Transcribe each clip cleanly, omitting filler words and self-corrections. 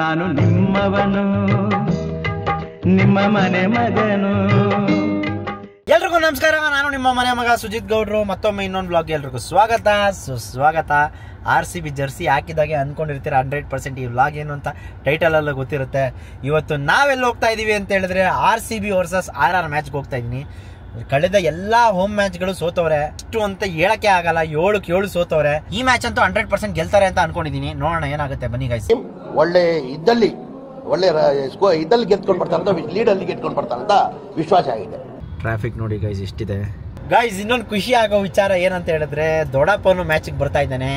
ನಾನು ನಿಮ್ಮವನು, ನಿಮ್ಮ ಮನೆ ಮಗನು. ಎಲ್ರಿಗೂ ನಮಸ್ಕಾರ. ನಾನು ನಿಮ್ಮ ಮನೆ ಮಗ ಸುಜಿತ್ ಗೌಡ್ರು. ಮತ್ತೊಮ್ಮೆ ಇನ್ನೊಂದು ಬ್ಲಾಗ್ ಎಲ್ರಿಗೂ ಸ್ವಾಗತ. ಸುಸ್ವಾಗತ. RCB ಜರ್ಸಿ ಹಾಕಿದಾಗೆ ಅಂದ್ಕೊಂಡಿರ್ತೀರ 100% ಈ ವ್ಲಾಗ್ ಏನು ಅಂತ ಟೈಟಲ್ ಎಲ್ಲ ಗೊತ್ತಿರುತ್ತೆ. ಇವತ್ತು ನಾವೆಲ್ಲ ಹೋಗ್ತಾ ಇದೀವಿ ಅಂತ ಹೇಳಿದ್ರೆ RCB ವರ್ಸಸ್ RR ಮ್ಯಾಚ್ಗೆ ಹೋಗ್ತಾ ಇದೀನಿ. ಕಳೆದ ಎಲ್ಲಾ ಹೋಮ್ ಮ್ಯಾಚ್ಗಳು ಸೋತವ್ರೆ, ಇಷ್ಟು ಅಂತ ಹೇಳಕ್ಕೆ ಆಗಲ್ಲ. 7-7 ಸೋತವ್ರೆ. ಈ ಮ್ಯಾಚ್ ಅಂತೂ 100% ಗೆಲ್ತಾರೆ ಅಂತ ಅನ್ಕೊಂಡಿದೀನಿ. ನೋಡೋಣ ಏನಾಗುತ್ತೆ, ಬನ್ನಿ ಗೈಸ್. ಒಳ್ಳೆ ಇದ್ದಲ್ಲಿ ಗೆದ್ಕೊಂಡು ಬರ್ತಾರಂತ, ಲೀಡ್ ಅಲ್ಲಿ ಗೆದ್ಕೊಂಡು ಬರ್ತಾರಂತ ವಿಶ್ವಾಸ ಆಗಿದೆ. ಟ್ರಾಫಿಕ್ ನೋಡಿ ಗೈಸ್ ಎಷ್ಟಿದೆ. ಗೈಸ್ ಇನ್ನೊಂದು ಖುಷಿ ಆಗೋ ವಿಚಾರ ಏನಂತ ಹೇಳಿದ್ರೆ ದೊಡ್ಡಪ್ಪನು ಮ್ಯಾಚಿಗೆ ಬರ್ತಾ ಇದ್ದಾನೆ.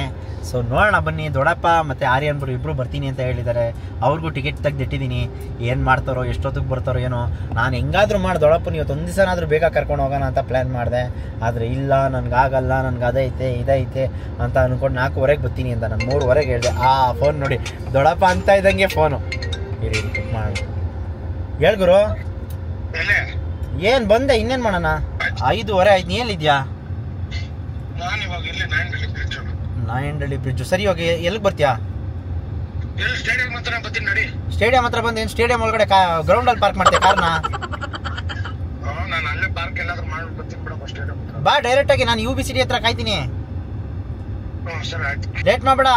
ಸೊ ನೋಡೋಣ ಬನ್ನಿ. ದೊಡ್ಡಪ್ಪ ಮತ್ತೆ ಆರ್ಯನ್ ಇಬ್ರು ಬರ್ತೀನಿ ಅಂತ ಹೇಳಿದ್ದಾರೆ. ಅವ್ರಿಗೂ ಟಿಕೆಟ್ ತೆಗೆದಿಟ್ಟಿದ್ದೀನಿ. ಏನು ಮಾಡ್ತಾರೋ, ಎಷ್ಟೊತ್ತಿಗೆ ಬರ್ತಾರೋ ಏನೋ. ನಾನು ಹೆಂಗಾದ್ರೂ ಮಾಡಿ ದೊಡ್ಡಪ್ಪನ ಇವತ್ತು ಒಂದು ದಿವಸನಾದ್ರೂ ಬೇಗ ಕರ್ಕೊಂಡು ಹೋಗೋಣ ಅಂತ ಪ್ಲ್ಯಾನ್ ಮಾಡಿದೆ. ಆದರೆ ಇಲ್ಲ, ನನಗಾಗಲ್ಲ, ನನಗೆ ಅದೈತೆ ಇದೈತೆ ಅಂತ ಅಂದ್ಕೊಂಡು 4:15 ಬರ್ತೀನಿ ಅಂತ ನಾನು 3:15 ಹೇಳಿದೆ. ಫೋನ್ ನೋಡಿ, ದೊಡ್ಡಪ್ಪ ಅಂತ ಇದ್ದಂಗೆ ಫೋನು. ಇರಿ ಪಿಕ್ ಮಾಡೋಣ. ಹೇಳ್ಗುರು, ಏನ್ ಬಂದೆ, ಇನ್ನೇನ್ ಮಾಡೋಣ? 5:15 ಆಯ್ತು. ನೀ ಎಲ್ಲಿದ್ಯಾ? ನಾಯಂಡಳ್ಳಿ ಬ್ರಿಡ್ಜ್. ಸರಿ, ಇವಾಗ ಎಲ್ಲಿಗೆ ಬರ್ತೀಯಾ? ಸ್ಟೇಡಿಯಂ ಹತ್ರ ಬಂದು ಏನು ಸ್ಟೇಡಿಯಂ ಒಳಗಡೆ ಗ್ರೌಂಡ್ ಅಲ್ಲಿ ಪಾರ್ಕ್ ಮಾಡ್ತೀಯ ಕಾರ್ನ? ಬಾ ಡೈರೆಕ್ಟ್ ಆಗಿ. ನಾನು UBCD ಹತ್ರ ಕಾಯ್ತೀನಿ. ಲೇಟ್ ಮಾಡ್ಬೇಡ.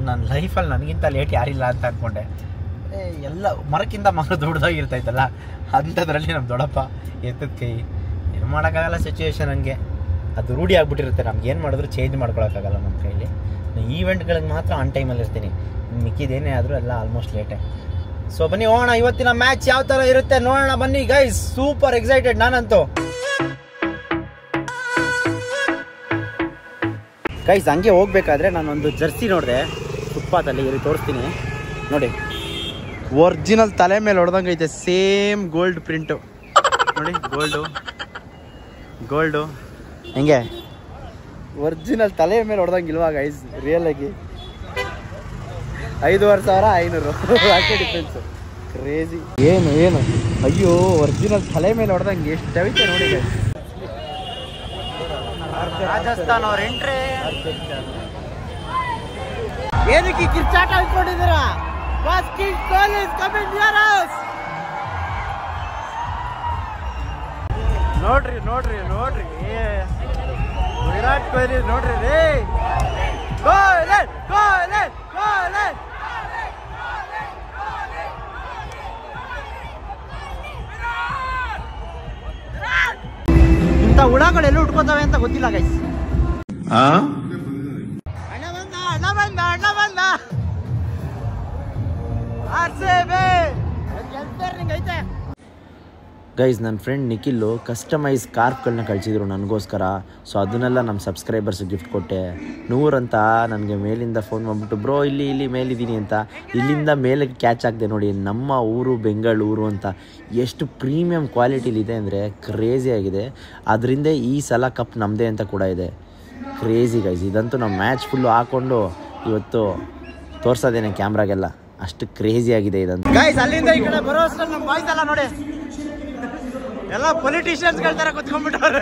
ನನ್ನ ಲೈಫಲ್ಲಿ ನನಗಿಂತ ಲೇಟ್ ಯಾರಿಲ್ಲ ಅಂತ ಅನ್ಕೊಂಡೆ. ಎಲ್ಲ ಮರಕ್ಕಿಂತ ಮರ ದೊಡ್ಡದಾಗಿರ್ತೈತಲ್ಲ, ಅಂಥದ್ರಲ್ಲಿ ನಮ್ಮ ದೊಡ್ಡಪ್ಪ ಎತ್ತದ ಕೈ. ಏನು ಮಾಡೋಕ್ಕಾಗಲ್ಲ, ಸಿಚುವೇಶನ್ ಹಂಗೆ. ಅದು ರೂಢಿ ಆಗ್ಬಿಟ್ಟಿರುತ್ತೆ. ನಮ್ಗೆ ಏನು ಮಾಡಿದ್ರು ಚೇಂಜ್ ಮಾಡ್ಕೊಳಕ್ಕಾಗಲ್ಲ ನಮ್ಮ ಕೈಲಿ. ಈವೆಂಟ್ಗಳಿಗೆ ಮಾತ್ರ ಆನ್ ಟೈಮಲ್ಲಿ ಇರ್ತೀನಿ. ಮಿಕ್ಕಿದೇನೇ ಆದರೂ ಎಲ್ಲ ಆಲ್ಮೋಸ್ಟ್ ಲೇಟೇ. ಸೊ ಬನ್ನಿ ಹೋಗೋಣ. ಇವತ್ತಿನ ಮ್ಯಾಚ್ ಯಾವ ಥರ ಇರುತ್ತೆ ನೋಡೋಣ ಬನ್ನಿ ಗೈಸ್. ಸೂಪರ್ ಎಕ್ಸೈಟೆಡ್ ನಾನಂತೂ. ಗೈಸ್ ಹಂಗೆ ಹೋಗ್ಬೇಕಾದ್ರೆ ನಾನೊಂದು ಜರ್ಸಿ ನೋಡಿದೆ ಫುಟ್ಪಾತಲ್ಲಿ. ಇರಿ ತೋರಿಸ್ತೀನಿ ನೋಡಿ. ಒರಿಜಿನಲ್ ತಲೆ ಮೇಲೆ ಹೊಡೆದಂಗೆ ಐತೆ. ಸೇಮ್ ಗೋಲ್ಡ್ ಪ್ರಿಂಟು ನೋಡಿ. ಗೋಲ್ಡು ಹೆಂಗೆ ಒರಿಜಿನಲ್ ತಲೆ ಮೇಲೆ ಹೊಡೆದಂಗಿಲ್ವಾ ಗೈಸ್? ರಿಯಲ್ ಆಗಿ 5,500 ಅಷ್ಟೇ ಡಿಫ್ರೆನ್ಸು. ಕ್ರೇಜಿ. ಏನು ಅಯ್ಯೋ, ಒರಿಜಿನಲ್ ತಲೆ ಮೇಲೆ ಹೊಡೆದಂಗೆ ಎಷ್ಟು ಐತೆ ನೋಡಿ ಗೈಸ್. ರಾಜಸ್ಥಾನ್ ಅವ್ರ ಎಂಟ್ರಿ. ಏನಕ್ಕೆ ಕಿರ್ಚಾಟ ಹಾಕೊಂಡಿದ್ದೀರಾ? ನೋಡ್ರಿ ವಿರಾಟ್ ಕೊಹ್ಲಿ ನೋಡ್ರಿ ರೀ. ಇಂಥ ಹುಳಗಳೆಲ್ಲ ಉಟ್ಕೋತಾವೆ ಅಂತ ಗೊತ್ತಿಲ್ಲ ಗೈಸ್. ಅಣ್ಣ ಬಂದ ಗೈಸ್. ನನ್ನ ಫ್ರೆಂಡ್ ನಿಖಿಲ್ಲು ಕಸ್ಟಮೈಸ್ ಸ್ಕಾರ್ಫ್ಗಳನ್ನ ಕಳಿಸಿದ್ರು ನನಗೋಸ್ಕರ. ಸೊ ಅದನ್ನೆಲ್ಲ ನಮ್ಮ ಸಬ್ಸ್ಕ್ರೈಬರ್ಸ್ ಗಿಫ್ಟ್ ಕೊಟ್ಟೆ. 100 ಅಂತ ನನಗೆ ಮೇಲಿಂದ ಫೋನ್ ಮಾಡಿಬಿಟ್ಟು, ಬ್ರೋ ಇಲ್ಲಿ ಮೇಲಿದ್ದೀನಿ ಅಂತ. ಇಲ್ಲಿಂದ ಮೇಲೆ ಕ್ಯಾಚ್ ಆಗಿದೆ ನೋಡಿ. ನಮ್ಮ ಊರು ಬೆಂಗಳೂರು ಅಂತ ಎಷ್ಟು ಪ್ರೀಮಿಯಂ ಕ್ವಾಲಿಟಿಲಿದೆ ಅಂದರೆ ಕ್ರೇಜಿ ಆಗಿದೆ. ಅದರಿಂದ ಈ ಸಲ ಕಪ್ ನಮ್ಮದೇ ಅಂತ ಕೂಡ ಇದೆ. Crazy guys. ಇದಂತೂ ನಮ್ಮ ಮ್ಯಾಚ್ ಫುಲ್ಲು ಹಾಕ್ಕೊಂಡು ಇವತ್ತು ತೋರಿಸೋದೇನೆ ಕ್ಯಾಮ್ರಾಗೆಲ್ಲ. ಅಷ್ಟು ಕ್ರೇಜಿ ಆಗಿದೆ ಇದಂತೂ ಗೈಸ್. ಅಲ್ಲಿಂದ ಈ ಕಡೆ ಬರೋ ಅಷ್ಟರಲ್ಲಿ ನಮ್ಮ ಬಾಯ್ಸ್ ಎಲ್ಲ ನೋಡಿ ಎಲ್ಲ ಪೊಲಿಟಿಷಿಯನ್ಸ್ಗಳ ಥರ ಕುತ್ಕೊಂಡ್ಬಿಟ್ಟವ್ರೆ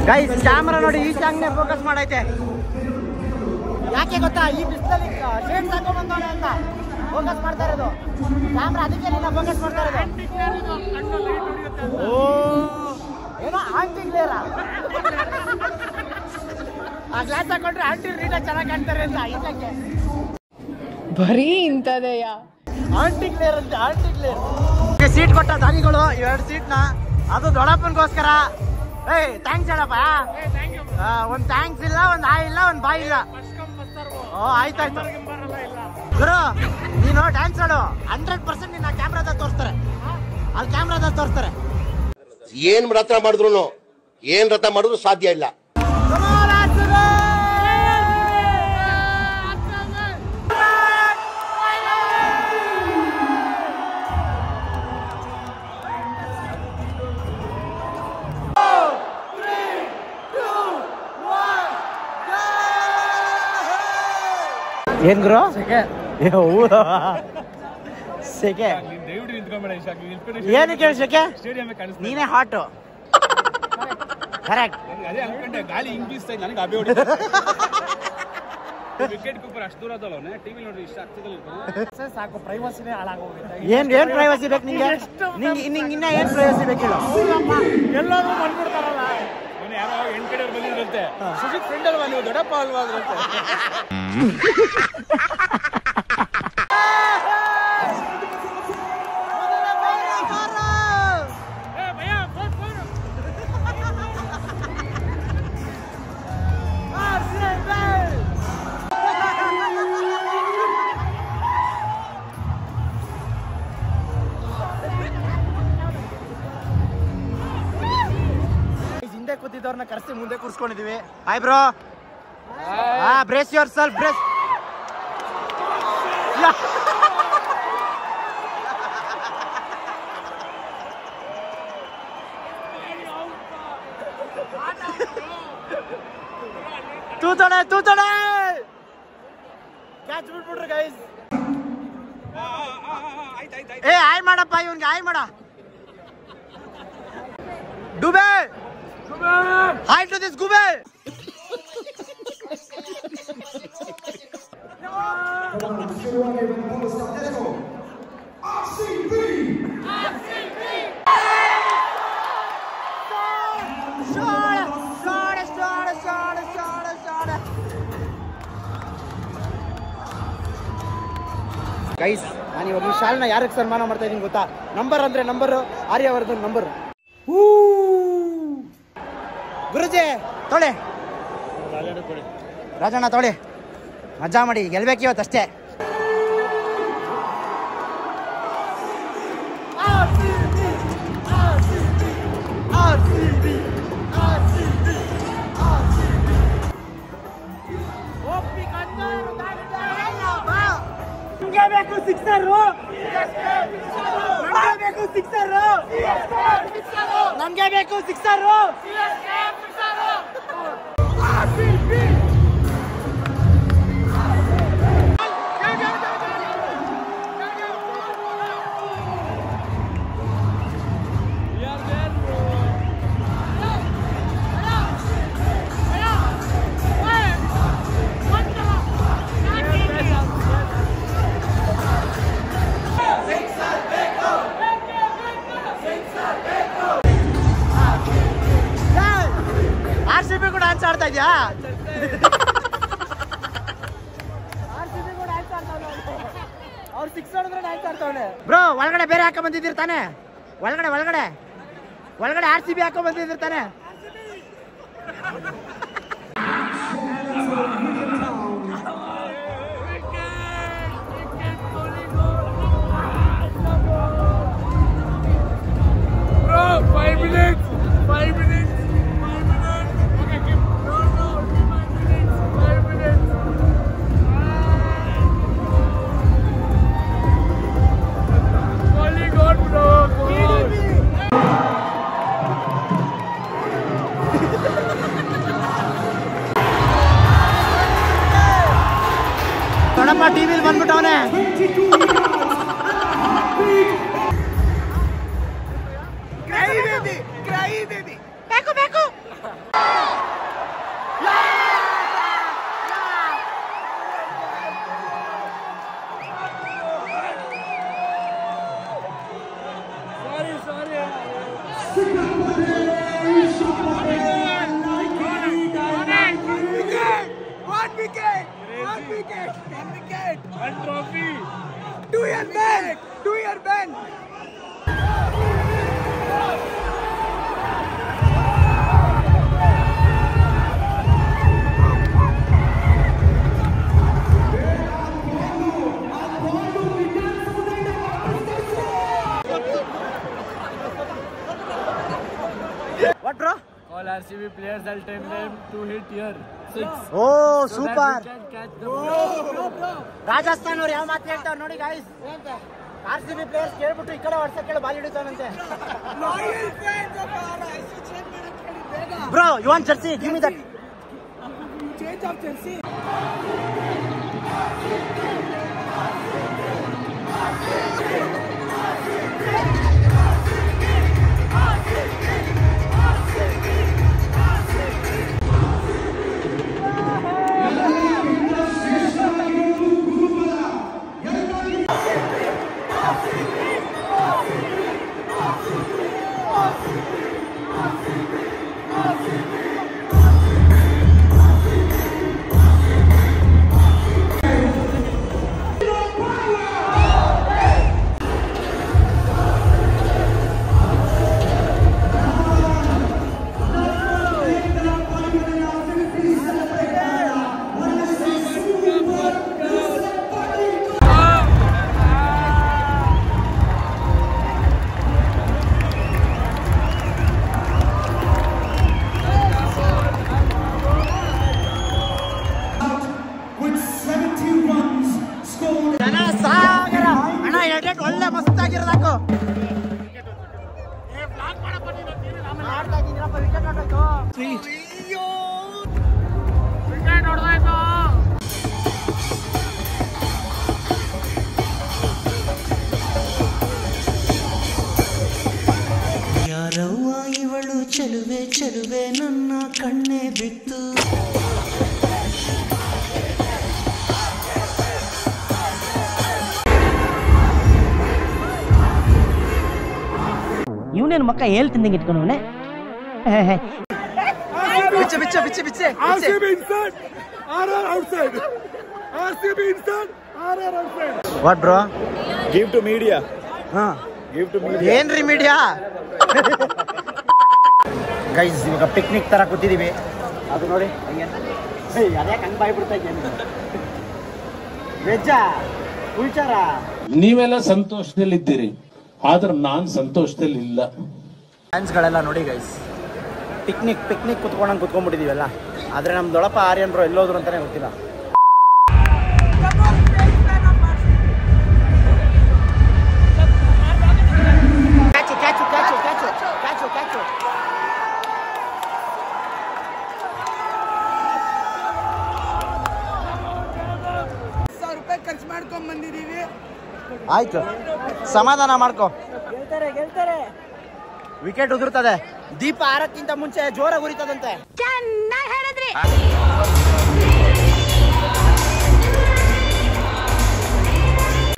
ಗೈಸ್. ಕ್ಯಾಮ್ರಾ ನೋಡಿ ಈ ಚಾಂಗ್ನೇ ಫೋಕಸ್ ಮಾಡೈತೆ. ಯಾಕೆ ಗೊತ್ತಾ? ಈ ಬಿಸಿಲಲ್ಲಿ ಶೇಡ್ಸ್ ಹಾಕೊಂಡ್ಬಂದವನೆ ಅಂತ ಫೋಕಸ್ ಮಾಡ್ತಾ ಇರೋದು ಕ್ಯಾಮ್ರಾ. ಅದಕ್ಕೆ ನೀನು ಫೋಕಸ್ ಮಾಡ್ತಾ ಇರೋದು. ಓ ಏನೋ ಆಂಟಿ ಗ್ಲೇರ. ಆ ಗ್ಲಾಸ್ ಹಾಕೊಂಡ್ರೆ ಆಂಟಿ ನೀಟಾಗಿ ಚೆನ್ನಾಗಿ ಕಾಣ್ತಾರೆ ಅಂತ ಇದಕ್ಕೆ ಬರೀ ಇಂಥದೆಯ ಆಂಟಿ ಕ್ಲಿಯರ್ ಅಂತ. ಆಂಟಿ ಕ್ಲಿಯರ್ ಸೀಟ್ ಕೊಟ್ಟ ದಾನಿಗಳು 2 ಸೀಟ್ನ. ಅದು ದೊಡ್ಡಪ್ಪನಿಗೋಸ್ಕರ. ಥ್ಯಾಂಕ್ಸ್ ಹೇಳಪ್ಪ. ಒಂದು ಥ್ಯಾಂಕ್ಸ್ ಇಲ್ಲ, ಒಂದು ಆಯ್ ಇಲ್ಲ, ಒಂದು ಬಾಯ್ ಇಲ್ಲ. ಆಯ್ತಾಯ್ತು ಗುರು, ನೀನು ಡ್ಯಾನ್ಸ್ ಆಡು. 100% ನಿನ್ನ ಕ್ಯಾಮ್ರಾದಾಗ ತೋರಿಸ್ತಾರೆ. ಅಲ್ಲಿ ಕ್ಯಾಮ್ರಾದಾಗ ತೋರಿಸ್ತಾರೆ. ಏನ್ ರಥ ಮಾಡಿದ್ರು ಸಾಧ್ಯ ಇಲ್ಲ. ಏನ್ ಗುರು ಸೆಕೆ? ಏನಕ್ಕೆ ಸೆಕೆ? ನೀನೇ ಹಾಟು. ಕರೆಕ್ಟ್. ವಿಕೆಟ್ ಕೀಪರ್ ಅಷ್ಟು ದೂರ ಅದಲ್ಲ ಟಿವಿ ನೋಡಿ ಇಷ್ಟ ಆಗ್ತದಲ್ಲ ಸಾಕು ಪ್ರೈವಸಿನೇ ಹಾಳಾಗೋಗುತ್ತೆ. ಏನ್ ಪ್ರೈವಸಿ ಬೇಕು ನಿಂಗೆ? ನಿಂಗೆ ಇನ್ನ ಏನ್ ಪ್ರೈವಸಿ ಬೇಕಿಲ್ಲ? ಎಲ್ಲರೂ ಮಾಡ್ಬಿಡ್ತಾರಲ್ಲ. ಅವನು ಯಾರೋ ಹೆಣ್ ಕಡೆ ಬಂದಿದ್ರಂತೆ, ಸುಜಿತ್ ಫ್ರೆಂಡ್ ಅಲ್ವಾ ನೀವು, ದೊಡ್ಡಪ್ಪ ಅಲ್ವಾ ಅದ್ರಂತೆ. ಹಿಂದೆ ಕೂತಿದ್ದವ್ರನ್ನ ಕರೆಸಿ ಮುಂದೆ ಕೂರ್ಸ್ಕೊಂಡಿದೀವಿ. Hi bro. Brace yourself, brace. ತೂತಡೆ ಕ್ಯಾಚ್ ಬಿಟ್ಬಿಟ್ರಿ ಗೈಸ್. ಏ ಹಾಯ್ ಮಾಡಪ್ಪ ಇವನ್ಗೆ, ಹಾಯ್ ಮಾಡ. Dube hi to this Gube. Guys, ನಾನು ಇವಾಗ ಈ ಶಾಲ್ನ ಯಾರಿಗೆ ಸನ್ಮಾನ ಮಾಡ್ತಾ ಇದ್ದೀನಿ ಗೊತ್ತಾ? ನಂಬರ್ ಅಂದ್ರೆ ನಂಬರ್, ಆರ್ಯವರ್ಧನ್ ನಂಬರ್. ಗುರುಜಿ ತೊಳೆ, ರಾಜಣ್ಣ ತೊಳೆ, ಮಜಾ ಮಾಡಿ, ಗೆಲ್ಬೇಕು ಇವತ್ತಷ್ಟೇ. ನಮ್ಗೆ ಬೇಕು ಸಿಕ್ಸರು. RCB ಕೂಡ ಡ್ಯಾನ್ಸ್ ಆಡ್ತಾ ಇದೆಯಾ? ಅವ್ರು ಸಿಕ್ಸ್ ಹೊಡೆದ್ರೆ ಡ್ಯಾನ್ಸ್ ಆಡ್ತಾವನೆ. ಬ್ರೋ ಒಳಗಡೆ ಬೇರೆ ಹಾಕ ಬಂದಿದ್ದೀರಿ ತಾನೆ? ಒಳಗಡೆ RCB ಹಾಕೋ ಬಂದಿದ್ದೀರಿ ತಾನೆ? Bro, 5 minutes. ದೊಡ್ಡಪ್ಪ ಟಿವಿಲಿ ಬಂದ್ಬಿಟ್ಟವನೆ. ಬೇಕು One trophy. 2-year ban. What bro? All RCB players, I'll tell them to hit here 6. Oh, super. So Rajasthan ಅವ್ರು ಯಾವ ಮಾತು ಹೇಳ್ತಾವ್ರು ನೋಡಿ ಗಾಯ್ಸ್. RCB ಪ್ಲೇಯರ್ಸ್ ಕೇಳ್ಬಿಟ್ಟು ಈ ಕಡೆ ವರ್ಷಕ್ಕೆ ಬಾಲ್ ಹಿಡಿತಾನಂತೆ. Bro you want jersey? Give me that. Change of jersey. ಯಾರವ್ವ ಇವಳು ಚೆಲುವೆ ಚೆಲುವೆ ನನ್ನ ಕಣ್ಣೆ ಬಿತ್ತು. ಇವನೇನು ಮಕ್ಕ ಹೇಳ್ತಿಂದಂಗೆ ಇಟ್ಕೊಂಡವನೆ. What bro? Give to media. ಏನ್ರಿ ಮೀಡಿಯಾ? ಗೈಸ್ ಇವಾಗ ಪಿಕ್ನಿಕ್ ತರ ಕೂತಿದೀವಿ. ಅದು ನೋಡಿ ಅದ್ಯಾಕೆ ಹಂಗೆ ಬಾಯ್ಬಿಡ್ತಾ ಇದ್ದೇನೆ. ವೆಜ್ಜ ಉಳ್ಚಾರ. ನೀವೆಲ್ಲ ಸಂತೋಷದಲ್ಲಿದ್ದೀರಿ, ಆದ್ರೆ ನಾನು ಸಂತೋಷದಲ್ಲಿ ಇಲ್ಲ. ಫ್ಯಾನ್ಸ್ಗಳೆಲ್ಲ ನೋಡಿ ಗೈಸ್, ಪಿಕ್ನಿಕ್ ಕುತ್ಕೊಂಡ್ಬಿಟ್ಟಿದೀವಲ್ಲ. ಆದ್ರೆ ನಮ್ ದೊಡ್ಡಪ್ಪ ಆರ್ಯನ್ ಬ್ರೋ ಎಲ್ಲೋದ್ರು ಅಂತಾನೆ ಗೊತ್ತಿಲ್ಲ. ಖರ್ಚು ಮಾಡ್ಕೊಂಡ್ ಬಂದಿದೀವಿ. ಆಯ್ತು, ಸಮಾಧಾನ ಮಾಡ್ಕೊ. ಗೆಲ್ತಾರೆ. ವಿಕೆಟ್ ಉದುರ್ತದೆ. ದೀಪ ಆರಕ್ಕಿಂತ ಮುಂಚೆ ಜೋರಾಗಿ ಉರಿತದಂತೆ.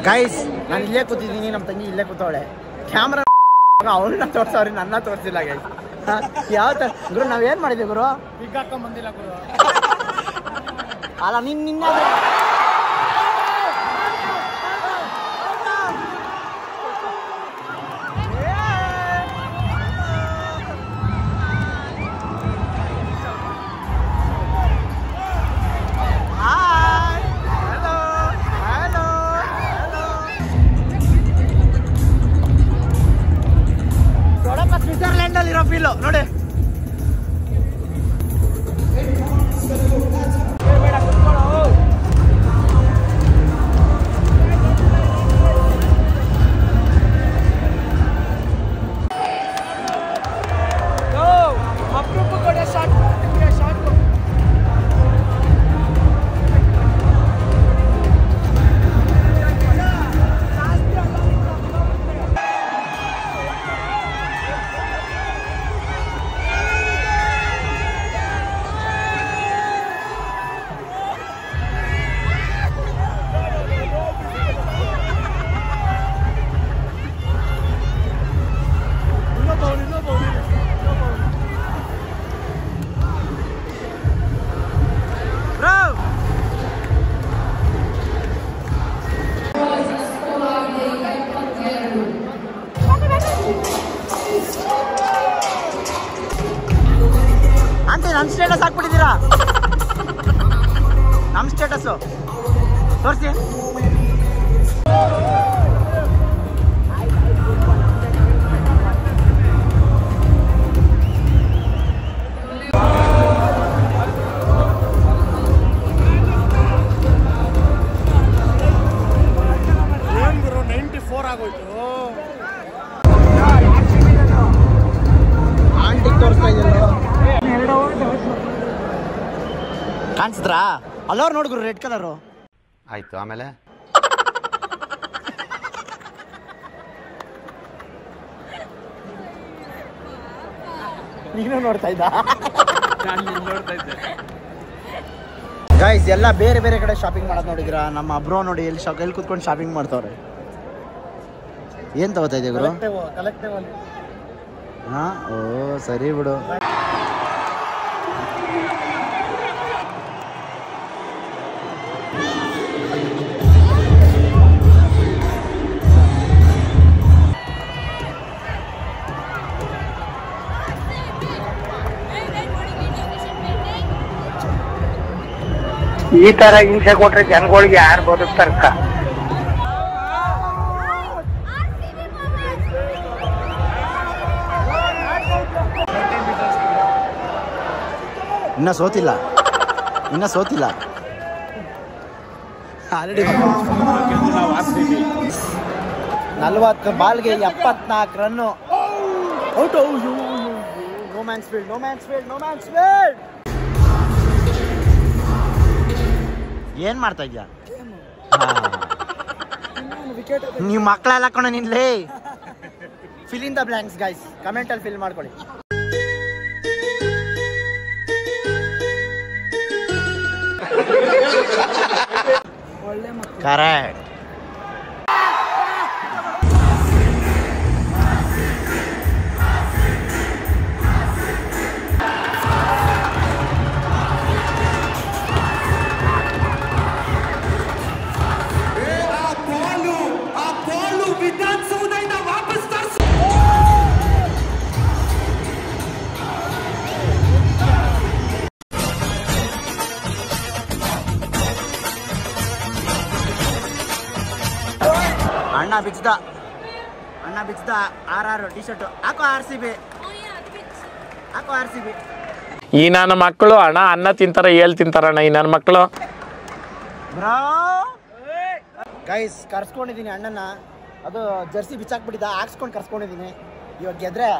ಗೈಸ್ ನಾನು ಇಲ್ಲೇ ಕೂತಿದ್ದೀನಿ, ನಮ್ಮ ತಂಗಿ ಇಲ್ಲೇ ಕೂತವಳೆ. ಕ್ಯಾಮ್ರಾ ಅವಳನ್ನ ತೋರ್ಸವ್ರಿ, ನನ್ನ ತೋರ್ಸಿಲ್ಲ ಗೈಸ್. ಯಾವ ತರ ಗುರು ನಾವೇನ್ ಮಾಡಿದ್ವಿ ಗುರು? ಬಿಗ್ ಹಾಕೊಂಡ್ ಬಂದಿಲ್ಲ ಗುರು. ಅಲ್ಲ ನಿನ್ನ ಸ್ವಿಟ್ಜರ್ಲ್ಯಾಂಡ್ ಅಲ್ಲಿ ಇರೋ ಫೀಲ್ ನೋಡಿ. ನಮ್ಮ ಸ್ಟೇಟಸ್ ಹಾಕ್ಬಿಟ್ಟಿದ್ದೀರಾ? ನಮ್ಮ ಸ್ಟೇಟಸ್ಸು ತೋರಿಸಿ. ಏನ್ ಗುರು 94 ಆಗೋಯ್ತು. ಆಂಟಿಗೆ ತೋರಿಸ್ತಾ ಇದ್ದೀರಾ? ಕಾಣಿಸಿದ್ರಾ? ಅಲ್ಲವ್ರು ನೋಡ್ಗುರು ರೆಡ್ ಕಲರು. ಆಯ್ತು, ಆಮೇಲೆ ನೀನು ನೋಡ್ತಾ ಇದ್ದ? ಗೈಸ್ ಎಲ್ಲ ಬೇರೆ ಬೇರೆ ಕಡೆ ಶಾಪಿಂಗ್ ಮಾಡೋದು ನೋಡಿದ್ರಾ? ನಮ್ಮ ಬ್ರೋ ನೋಡಿ ಎಲ್ಲಿ ಕೂತ್ಕೊಂಡು ಶಾಪಿಂಗ್ ಮಾಡ್ತಾವ್ರೆ. ಏನ್ ತಗೋತಾ ಇದೆ ಗುರು? ಹಾ, ಓ ಸರಿ ಬಿಡು. ಈ ತರ ಹಿಂಸೆ ಕೊಟ್ರೆ ಜನಗಳಿಗೆ ಯಾರು ಬದುಕ್ತಾರಕ್ಕ? ಇನ್ನ ಸೋತಿಲ್ಲ ಆಲ್ರೆಡಿ 40 ಬಾಲ್ಗೆ 74 ರನ್ನು out. No man's field, no man's field, no man's field. ಏನ್ ಮಾಡ್ತಾ ಇದ್ಯಾ? ನೀವು ಮಕ್ಕಳೆಲ್ಲ ಕಣ ನಿನ್ಲೇ. Fill in the blanks guys, comment ಅಲ್ಲಿ ಫಿಲ್ ಮಾಡ್ಕೊಳ್ಳಿ. ಕರೆಕ್ಟ್. ಅಣ್ಣ ಬಿಚ್ಚದ RR ಟಿ ಶರ್ಟ್ ಹಾಕೋ, RCB ಹಾಕೋ, RCB. ಈ ನನ್ನ ಮಕ್ಕಳು ಅನ್ನ ತಿಂತಾರ, ತಿಂತಾರಣ್ಣ ಈ ನನ್ನ ಮಕ್ಕಳು. ಬ್ರೋ ಗೈಸ್ ಕರ್ಸ್ಕೊಂಡಿದ್ದೀನಿ ಅಣ್ಣನ. ಅದು ಜರ್ಸಿ ಬಿಚ್ಚಾಕ್ಬಿಟ್ಟಿದ್ದ, ಹಾಕ್ಸ್ಕೊಂಡು ಕರ್ಸ್ಕೊಂಡಿದ್ದೀನಿ. ಇವಾಗ ಗೆದ್ರೆ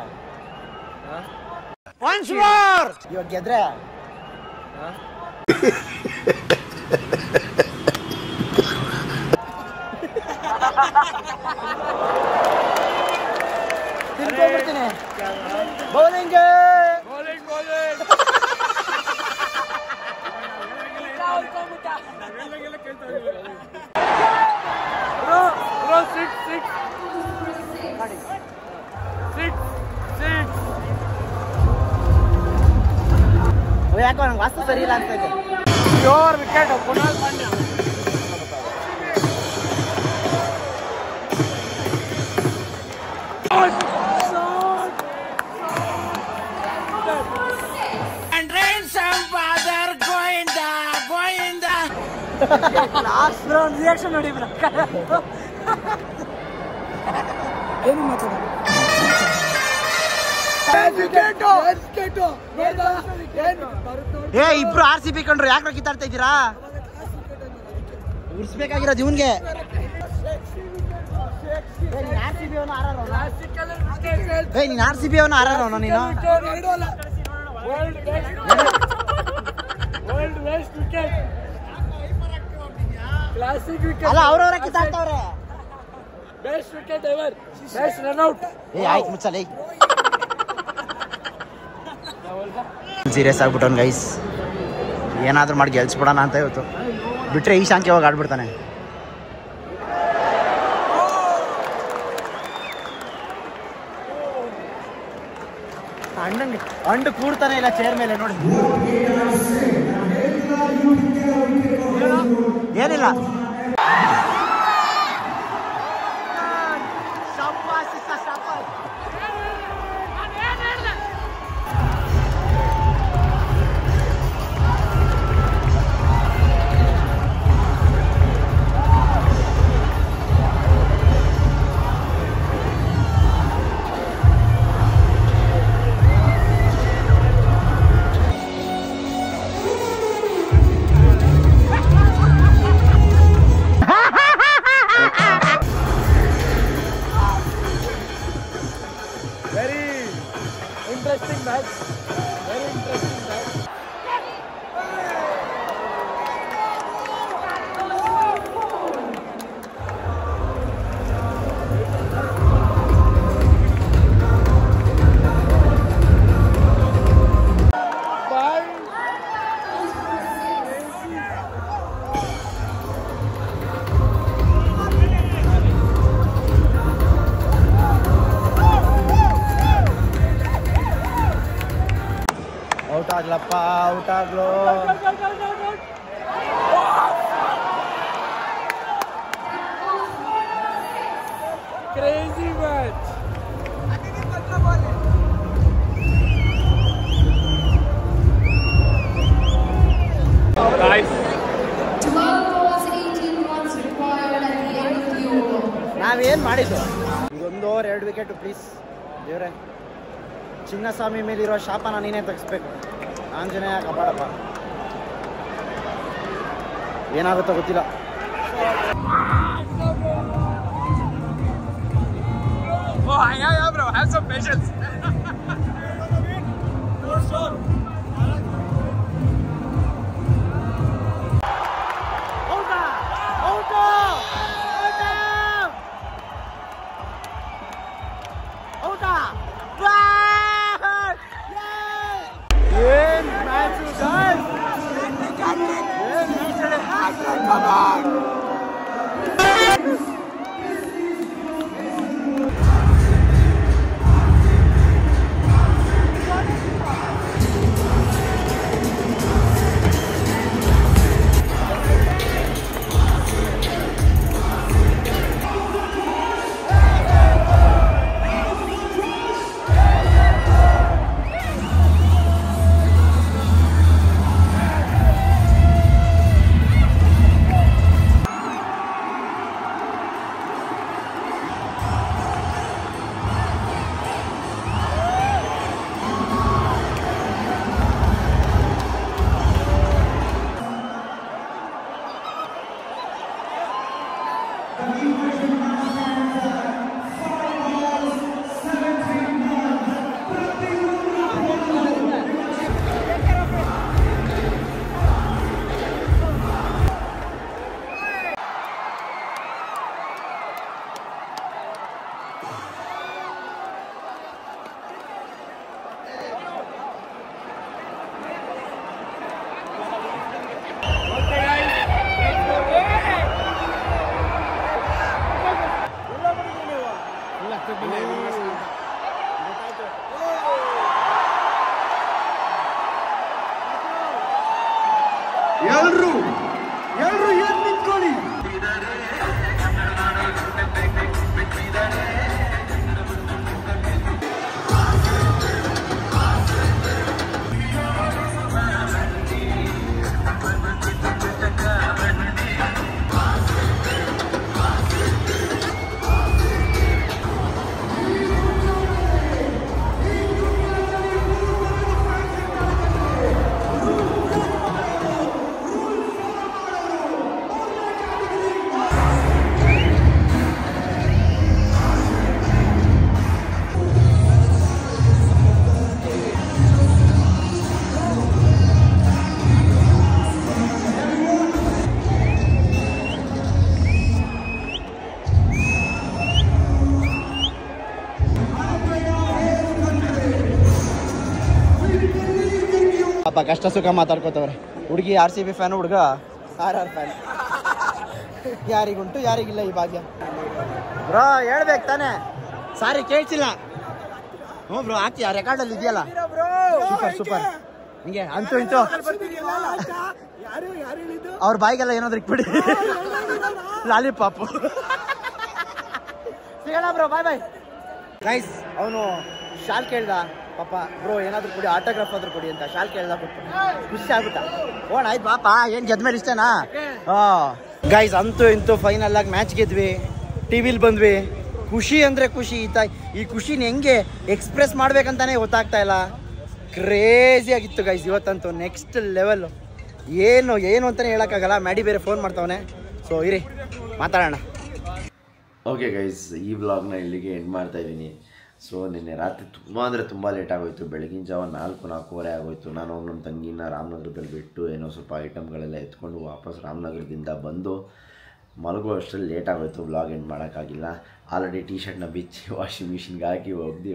ಇವಾಗ ಗೆದ್ರೆ ತಿನ್ಕೊಂಡ್ಬಿಡ್ತೀನಿ. ಬೌಲಿಂಗ್ ಯಾಕೋ ನಂಗೆ ವಾಸ್ತು ಸರಿ ಇಲ್ಲ ಅಂತ ಇದೆ. Pure wicket Kunal Pandya. Last round reaction ನೋಡಿ ಬ್ರೋ. ಏನು ಮಾತಾಡ ಏ ಇಬ್ರು RCB ಕಂಡ್ರು ಯಾಕೆ ಕಿತ್ತಾಡ್ತಾ ಇದ್ದೀರಾ? ಉರ್ಸ್ಬೇಕಾಗಿರೋದು ಇವನ್ಗೆ. ನೀನ್ RCB ಅವನು RR ಅವನು ನೀನು. ಅಲ್ಲ ಅವ್ರವ್ರ ಕಿತ್ತಾಡ್ತವ್ರೆ. ಏ ಆಯ್ತು ಮುಚ್ಚಲ್ಲ. Serious ಆಗ್ಬಿಟ್ಟವನ್ guys. ಏನಾದ್ರೂ ಮಾಡಿ ಗೆಲ್ಸ್ಬಿಡೋಣ ಅಂತ ಇವತ್ತು. ಬಿಟ್ರೆ ಈ ಶಾಂತಿ ಹೋಗಿ ಆಡ್ಬಿಡ್ತಾನೆ. ಅಣ್ಣಂಗೆ ಅಂಡು ಕೂಡ್ತಾನೆ ಇಲ್ಲ ಚೇರ್ ಮೇಲೆ ನೋಡಿ. ಏನಿಲ್ಲ ಔಟ್ ಆಗ್ಲಪ್ಪ, ಔಟ್ ಆಗ್ಲೋ. Crazy match. Guys, ನಾವೇನ್ ಮಾಡಿದ್ದು? ಇದೊಂದು ಓವರ್ 2 ವಿಕೆಟ್ ಪ್ಲೀಸ್ ದೇವ್ರೆ. ಚಿನ್ನಸ್ವಾಮಿ ಮೇಲಿರೋ ಶಾಪನ ನೀನೇ ತೆಗಿಸ್ಬೇಕು. ಆಂಜನೇಯ ಕಾಪಾಡಪ್ಪ. ಏನಾಗುತ್ತೋ ಗೊತ್ತಿಲ್ಲ. bro, have some patience. ಎಲ್ರು ಏನ್ ನಿಂತ್ಕೊಳ್ಳಿ. ಪಾಪ ಕಷ್ಟ ಸುಖ ಮಾತಾಡ್ಕೋತವ್ರೆ. ಹುಡುಗಿ RCB ಫ್ಯಾನು, ಹುಡುಗ RR ಫ್ಯಾನ್. ಯಾರಿಗುಂಟು ಯಾರಿಗಿಲ್ಲ ಈ ಭಾಗ್ಯ. ಬ್ರೋ ಹೇಳ್ಬೇಕು ತಾನೆ, ಸಾರಿ ಕೇಳ್ಸಿಲ್ಲ. ಹ್ಞೂ ಬ್ರೋ ಆಗ್ತೀಯ, ರೆಕಾರ್ಡಲ್ಲಿ ಇದೆಯಲ್ಲ. Super super. ಹಿಂಗೆ ಅಂತೂ ಇಂತೂ ಅವ್ರ ಬಾಯಿಗೆಲ್ಲ ಏನಾದ್ರು ಇಕ್ಬಿಡಿ ಲಾಲಿಪಾಪು. ಸಿಗೋಣ ಬ್ರೋ, ಬಾಯ್ ಬಾಯ್. ಗೈಸ್ ಅವನು ಶಾಲ್ ಕೇಳ್ದ ಪಾಪ, ಬ್ರೋ ಏನಾದ್ರು ಕೊಡಿ, ಆಟೋಗ್ರಾಫ್ ಆದ್ರೂ ಕೊಡಿ ಅಂತ ಶಾಲ್ ಕೇಳ್ದ. ಖುಷಿ ಆಗುತ್ತಾ? ಓಣ ಆಯ್ತು ಪಾಪ, ಏನ್ ಗೆದ್ಮೇಲೆ ಇಷ್ಟನಾ? ಗೈಸ್ ಅಂತೂ ಇಂತೂ ಫೈನಲ್ ಆಗಿ ಮ್ಯಾಚ್ ಗೆದ್ವಿ, ಟಿವಿಲಿ ಬಂದ್ವಿ. ಖುಷಿ ಅಂದ್ರೆ ಖುಷಿ. ಈ ಖುಷಿನ ಹೆಂಗೆ ಎಕ್ಸ್ಪ್ರೆಸ್ ಮಾಡ್ಬೇಕಂತಾನೆ ಗೊತ್ತಾಗ್ತಾ ಇಲ್ಲ. ಕ್ರೇಜಿ ಆಗಿತ್ತು ಗೈಸ್ ಇವತ್ತಂತೂ, ನೆಕ್ಸ್ಟ್ ಲೆವೆಲ್. ಏನು ಅಂತಾನೆ ಹೇಳಕ್ಕಾಗಲ್ಲ. ಮ್ಯಾಡಿ ಬೇರೆ ಫೋನ್ ಮಾಡ್ತಾವನೆ. ಸೊ ಇರಿ ಮಾತಾಡೋಣ. ಓಕೆ ಗೈಸ್, ಈ ವ್ಲಾಗ್ನ ಇಲ್ಲಿಗೆ ಎಂಡ್ ಮಾಡ್ತಾ ಇದ್ದೀನಿ. ಸೊ ನಿನ್ನೆ ರಾತ್ರಿ ತುಂಬ ಅಂದರೆ ತುಂಬ ಲೇಟ್ ಆಗೋಯಿತು. ಬೆಳಗಿನ ಜಾವ 4-4:15 ಆಗೋಯಿತು. ನಾನು ನಮ್ಮ ತಂಗಿನ ರಾಮನಗರದಲ್ಲಿ ಬಿಟ್ಟು ಏನೋ ಸ್ವಲ್ಪ ಐಟಮ್ಗಳೆಲ್ಲ ಎತ್ಕೊಂಡು ವಾಪಸ್ ರಾಮನಗರದಿಂದ ಬಂದು ಮಲಗೋ ಅಷ್ಟರಲ್ಲಿ ಲೇಟ್ ಆಗೋಯಿತು. ವ್ಲಾಗ್ ಎಂಡ್ ಮಾಡೋಕ್ಕಾಗಿಲ್ಲ. ಆಲ್ರೆಡಿ ಟಿ ಶರ್ಟ್ನ ಬಿಚ್ಚಿ ವಾಷಿಂಗ್ ಮಿಷಿನ್ಗೆ ಹಾಕಿ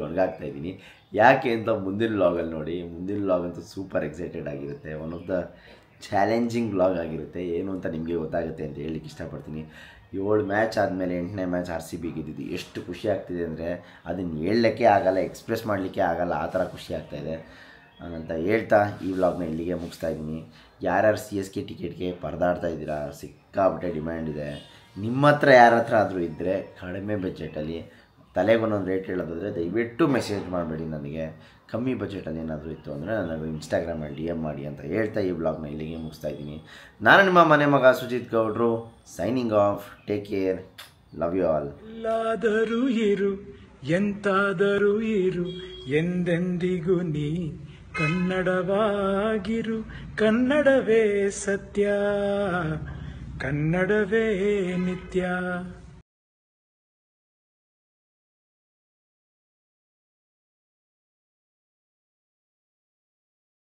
ಒಣಗಾಕ್ತಾಯಿದ್ದೀನಿ. ಯಾಕೆ ಅಂತ ಮುಂದಿನ ವ್ಲಾಗಲ್ಲಿ ನೋಡಿ. ಮುಂದಿನ ವ್ಲಾಗ್ ಅಂತೂ ಸೂಪರ್ ಎಕ್ಸೈಟೆಡ್ ಆಗಿರುತ್ತೆ. One of the challenging vlog ಆಗಿರುತ್ತೆ. ಏನು ಅಂತ ನಿಮಗೆ ಗೊತ್ತಾಗುತ್ತೆ ಅಂತ ಹೇಳಲಿಕ್ಕೆ ಇಷ್ಟಪಡ್ತೀನಿ. 7 ಮ್ಯಾಚ್ ಆದಮೇಲೆ 8ನೇ ಮ್ಯಾಚ್ RCB ಗೆದ್ದಿದ್ದು ಎಷ್ಟು ಖುಷಿ ಆಗ್ತಿದೆ ಅಂದರೆ ಅದನ್ನು ಹೇಳಲಿಕ್ಕೆ ಆಗಲ್ಲ, ಎಕ್ಸ್ಪ್ರೆಸ್ ಮಾಡಲಿಕ್ಕೆ ಆಗಲ್ಲ, ಆ ಥರ ಖುಷಿ ಆಗ್ತಾಯಿದೆ ಅಂತ ಹೇಳ್ತಾ ಈ ವ್ಲಾಗ್ನ ಇಲ್ಲಿಗೆ ಮುಗಿಸ್ತಾ ಇದ್ದೀನಿ. ಯಾರ್ಯಾರು CSK ಟಿಕೆಟ್ಗೆ ಪರದಾಡ್ತಾ ಇದ್ದೀರಾ, ಸಿಕ್ಕಾಬಿಟ್ಟೆ ಡಿಮ್ಯಾಂಡ್ ಇದೆ. ನಿಮ್ಮ ಹತ್ರ ಯಾರ ಹತ್ರ ಆದರೂ ಇದ್ದರೆ ಕಡಿಮೆ ಬಜೆಟಲ್ಲಿ ತಲೆಗೊಂದೊಂದು ರೇಟ್ ಹೇಳೋದಾದರೆ ದಯವಿಟ್ಟು ಮೆಸೇಜ್ ಮಾಡಬೇಡಿ ನನಗೆ. ಕಮ್ಮಿ ಬಜೆಟಲ್ಲಿ ಏನಾದರೂ ಇತ್ತು ಅಂದರೆ ನನಗೆ ಇನ್ಸ್ಟಾಗ್ರಾಮಲ್ಲಿ DM ಮಾಡಿ ಅಂತ ಹೇಳ್ತಾ ಈ ವ್ಲಾಗ್ನ ಇಲ್ಲಿಗೆ ಮುಗಿಸ್ತಾ ಇದ್ದೀನಿ. ನಾನು ನಿಮ್ಮ ಮನೆ ಮಗ ಸುಜಿತ್ ಗೌಡ್ರು, signing off. Take care, love you all. ಎಲ್ಲಾದರೂ ಇರು, ಎಂತಾದರೂ ಇರು, ಎಂದೆಂದಿಗೂ ನೀ ಕನ್ನಡವಾಗಿರು. ಕನ್ನಡವೇ ಸತ್ಯ, ಕನ್ನಡವೇ ನಿತ್ಯ.